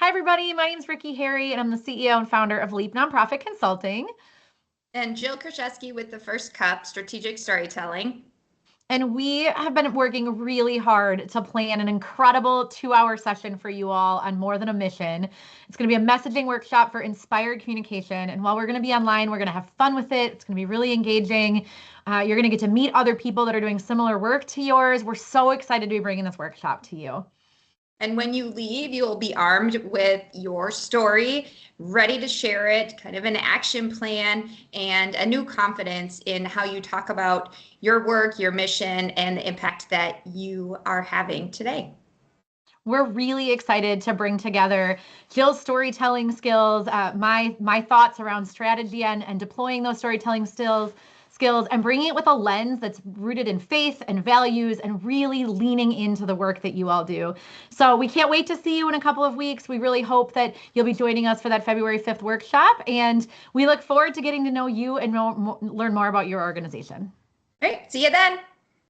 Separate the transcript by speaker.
Speaker 1: Hi, everybody. My name is Rikki and I'm the CEO and founder of Leap Nonprofit Consulting.
Speaker 2: And Jill Kurszewski with the First Cup Strategic Storytelling.
Speaker 1: And we have been working really hard to plan an incredible 2-hour session for you all on More Than a Mission. It's going to be a messaging workshop for inspired communication. And while we're going to be online, we're going to have fun with it. It's going to be really engaging. You're going to get to meet other people that are doing similar work to yours. We're so excited to be bringing this workshop to you.
Speaker 2: And when you leave, you will be armed with your story, ready to share it, kind of an action plan, and a new confidence in how you talk about your work, your mission, and the impact that you are having today.
Speaker 1: We're really excited to bring together Jill's storytelling skills, my thoughts around strategy and deploying those storytelling skills and bringing it with a lens that's rooted in faith and values and really leaning into the work that you all do. So we can't wait to see you in a couple of weeks. We really hope that you'll be joining us for that February 5th workshop. And we look forward to getting to know you and learn more about your organization.
Speaker 2: All right, see you then.